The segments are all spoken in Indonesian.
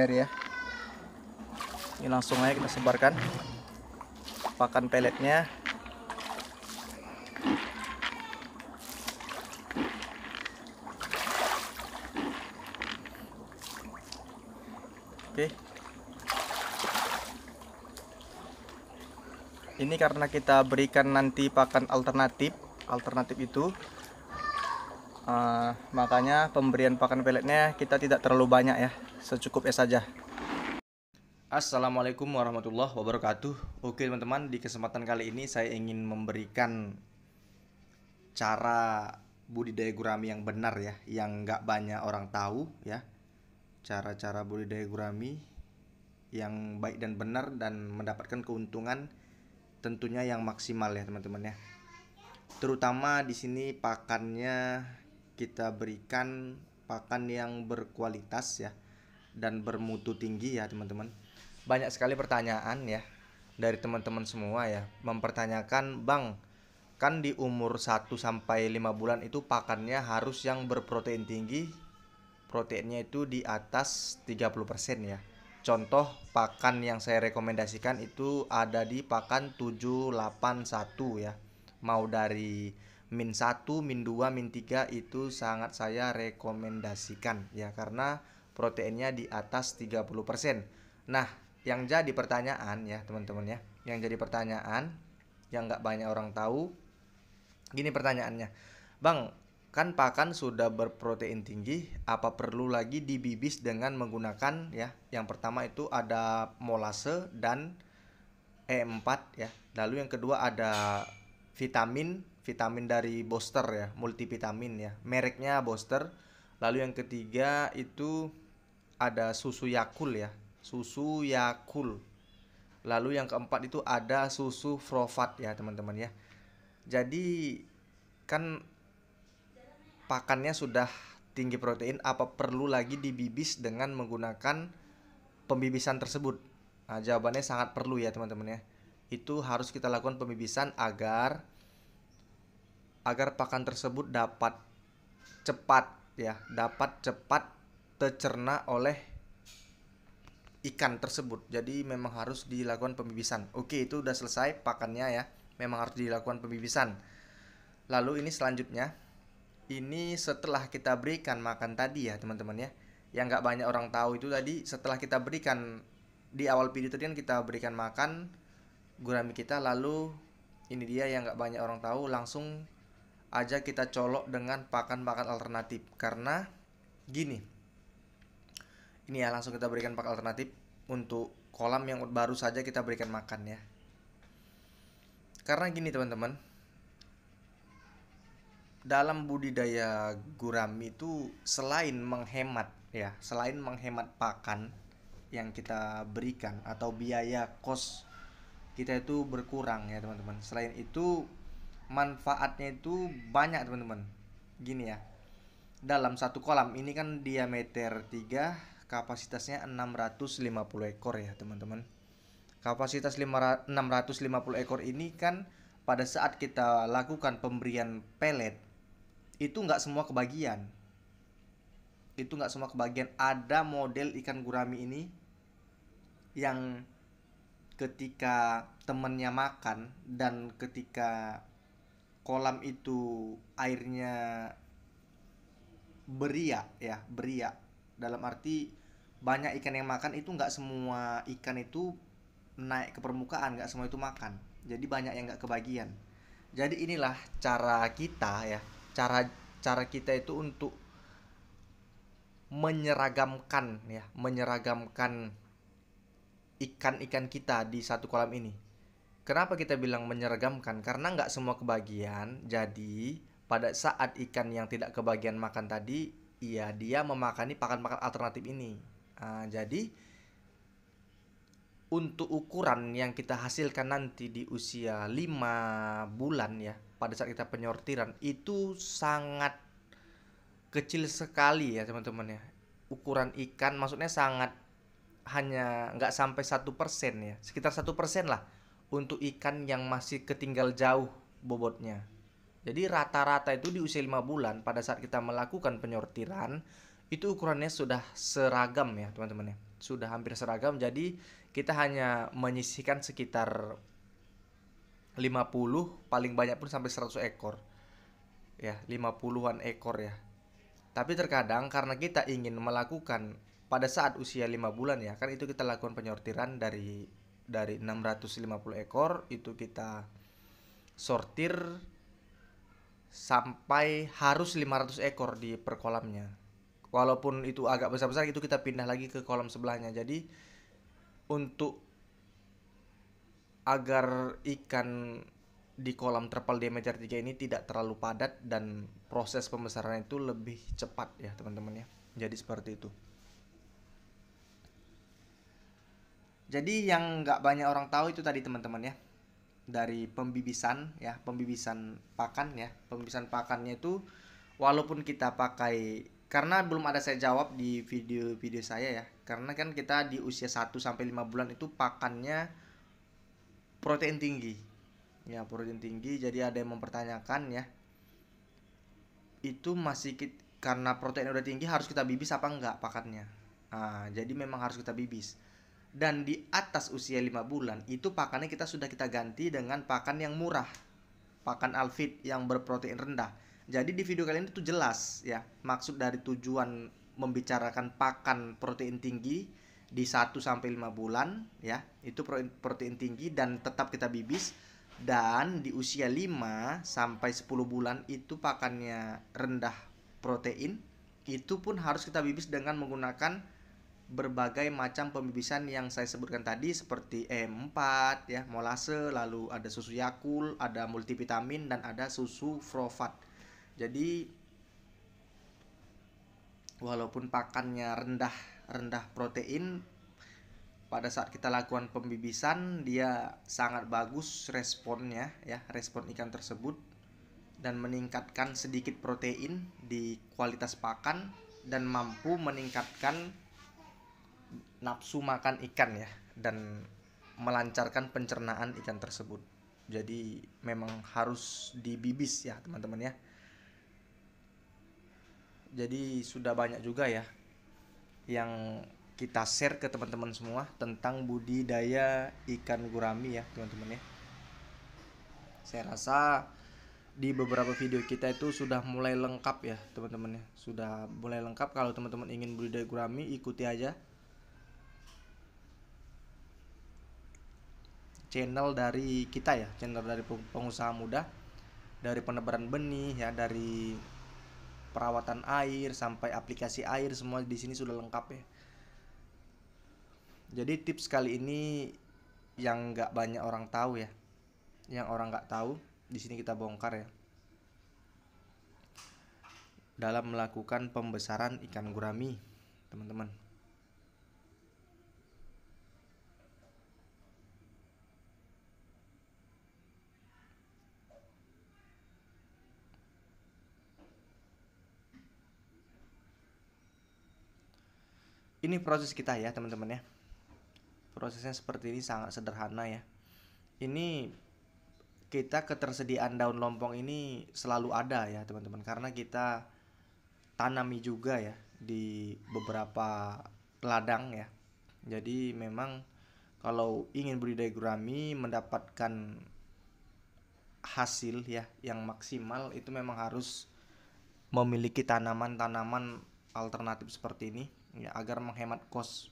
ya. Ini langsung aja kita sebarkan pakan peletnya. Oke. Ini karena kita berikan nanti pakan alternatif itu, makanya pemberian pakan peletnya kita tidak terlalu banyak ya, secukupnya saja. Assalamualaikum warahmatullahi wabarakatuh. Oke teman-teman, di kesempatan kali ini saya ingin memberikan cara budidaya gurami yang benar ya, yang nggak banyak orang tahu ya. Cara-cara budidaya gurami yang baik dan benar dan mendapatkan keuntungan tentunya yang maksimal ya teman-teman ya. Terutama di sini pakannya kita berikan pakan yang berkualitas ya dan bermutu tinggi ya teman-teman. Banyak sekali pertanyaan ya dari teman-teman semua ya, mempertanyakan, "Bang, kan di umur 1 sampai 5 bulan itu pakannya harus yang berprotein tinggi, proteinnya itu di atas 30% ya." Contoh pakan yang saya rekomendasikan itu ada di pakan 781 ya. Mau dari min 1, min 2, min 3 itu sangat saya rekomendasikan ya, karena proteinnya di atas 30%. Nah, yang jadi pertanyaan ya teman-teman ya, yang jadi pertanyaan yang nggak banyak orang tahu, gini pertanyaannya, "Bang, kan pakan sudah berprotein tinggi, apa perlu lagi dibibis dengan menggunakan ya, yang pertama itu ada molase dan E4 ya. Lalu yang kedua ada vitamin dari Booster ya, multivitamin ya. Mereknya Booster. Lalu yang ketiga itu ada susu Yakul ya, susu Yakul. Lalu yang keempat itu ada susu Frovat ya, teman-teman ya. Jadi kan pakannya sudah tinggi protein, apa perlu lagi dibibis dengan menggunakan pembibisan tersebut? Nah, jawabannya sangat perlu ya teman-teman ya. Itu harus kita lakukan pembibisan agar pakan tersebut dapat cepat tercerna oleh ikan tersebut. Jadi memang harus dilakukan pembibisan. Oke, itu udah selesai pakannya ya. Memang harus dilakukan pembibisan. Lalu ini selanjutnya, ini setelah kita berikan makan tadi ya teman-teman ya. Yang nggak banyak orang tahu itu tadi, setelah kita berikan di awal video tadi kan kita berikan makan gurami kita, lalu ini dia yang nggak banyak orang tahu, langsung aja kita colok dengan pakan-pakan alternatif. Karena gini, ini ya langsung kita berikan pakan alternatif untuk kolam yang baru saja kita berikan makan ya. Karena gini teman-teman, dalam budidaya gurami itu selain menghemat pakan yang kita berikan atau biaya kos kita itu berkurang ya teman-teman. Selain itu manfaatnya itu banyak teman-teman. Gini ya, dalam satu kolam ini kan diameter 3, kapasitasnya 650 ekor ya teman-teman. Kapasitas 650 ekor ini kan pada saat kita lakukan pemberian pelet itu nggak semua kebagian. Ada model ikan gurami ini yang ketika temennya makan dan ketika kolam itu airnya beria dalam arti banyak ikan yang makan, itu nggak semua ikan itu naik ke permukaan, nggak semua itu makan. Jadi banyak yang nggak kebagian. Jadi inilah cara kita ya, cara kita itu untuk menyeragamkan ikan-ikan kita di satu kolam ini. Kenapa kita bilang menyeragamkan? Karena nggak semua kebagian. Jadi pada saat ikan yang tidak kebagian makan tadi, ya dia memakani pakan-pakan alternatif ini. Jadi untuk ukuran yang kita hasilkan nanti di usia 5 bulan ya, pada saat kita penyortiran itu sangat kecil sekali ya teman-teman ya. Ukuran ikan maksudnya sangat, hanya nggak sampai 1% ya, sekitar 1% lah untuk ikan yang masih ketinggal jauh bobotnya. Jadi rata-rata itu di usia 5 bulan pada saat kita melakukan penyortiran itu ukurannya sudah seragam ya teman-teman ya. sudah hampir seragam. Jadi kita hanya menyisihkan sekitar 50, paling banyak pun sampai 100 ekor ya, 50-an ekor ya. Tapi terkadang karena kita ingin melakukan pada saat usia 5 bulan ya, kan itu kita lakukan penyortiran dari 650 ekor itu kita sortir sampai harus 500 ekor di per kolamnya. Walaupun itu agak besar-besar, itu kita pindah lagi ke kolam sebelahnya. Jadi untuk agar ikan di kolam terpal diameter 3 ini tidak terlalu padat dan proses pembesaran itu lebih cepat ya teman-teman ya. Jadi seperti itu. Jadi yang nggak banyak orang tahu itu tadi teman-teman ya, dari pembibisan ya, pembibisan pakan ya. Pembibisan pakannya itu walaupun kita pakai, karena belum ada saya jawab di video saya ya, karena kan kita di usia 1-5 bulan itu pakannya protein tinggi ya, protein tinggi. Jadi ada yang mempertanyakan ya, itu masih karena protein udah tinggi harus kita bibis apa enggak pakannya. Nah, jadi memang harus kita bibis. Dan di atas usia 5 bulan itu pakannya sudah kita ganti dengan pakan yang murah, pakan Alfit yang berprotein rendah. Jadi di video kali ini tuh jelas ya, maksud dari tujuan membicarakan pakan protein tinggi di 1-5 bulan ya, itu protein tinggi dan tetap kita bibis. Dan di usia 5-10 bulan itu pakannya rendah protein, itu pun harus kita bibis dengan menggunakan berbagai macam pembibisan yang saya sebutkan tadi, seperti E4 ya, molase, lalu ada susu Yakult, ada multivitamin, dan ada susu Frovat. Jadi walaupun pakannya rendah protein, pada saat kita lakukan pembibisan dia sangat bagus responnya ya, respon ikan tersebut, dan meningkatkan sedikit protein di kualitas pakan dan mampu meningkatkan nafsu makan ikan ya, dan melancarkan pencernaan ikan tersebut. Jadi memang harus dibibis ya teman-teman ya. Jadi sudah banyak juga ya yang kita share ke teman-teman semua tentang budidaya ikan gurami ya teman-teman ya. Saya rasa di beberapa video kita itu sudah mulai lengkap ya teman-teman ya. Sudah mulai lengkap. Kalau teman-teman ingin budidaya gurami, ikuti aja channel dari kita ya, channel dari pengusaha muda, dari penebaran benih ya, dari perawatan air sampai aplikasi air, semua di sini sudah lengkap ya. Jadi tips kali ini yang nggak banyak orang tahu ya, yang orang nggak tahu di sini kita bongkar ya, dalam melakukan pembesaran ikan gurami teman-teman. Ini proses kita ya teman-teman ya. Prosesnya seperti ini, sangat sederhana ya. Ini kita ketersediaan daun lompong ini selalu ada ya teman-teman, karena kita tanami juga ya di beberapa ladang ya. Jadi memang kalau ingin budidaya gurami mendapatkan hasil ya yang maksimal, itu memang harus memiliki tanaman-tanaman alternatif seperti ini ya, agar menghemat cost.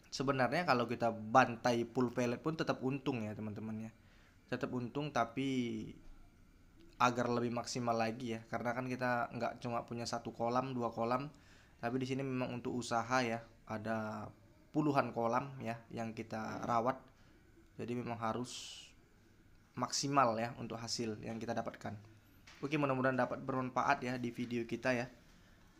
Sebenarnya kalau kita bantai full pellet pun tetap untung ya teman-teman ya, tetap untung, tapi agar lebih maksimal lagi ya, karena kan kita nggak cuma punya 1 kolam 2 kolam, tapi di sini memang untuk usaha ya, ada puluhan kolam ya yang kita rawat. Jadi memang harus maksimal ya untuk hasil yang kita dapatkan. Oke, mudah-mudahan dapat bermanfaat ya di video kita ya,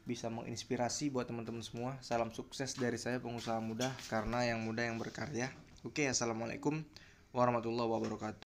bisa menginspirasi buat teman-teman semua. Salam sukses dari saya, pengusaha muda, karena yang muda yang berkarya. Oke, assalamualaikum warahmatullahi wabarakatuh.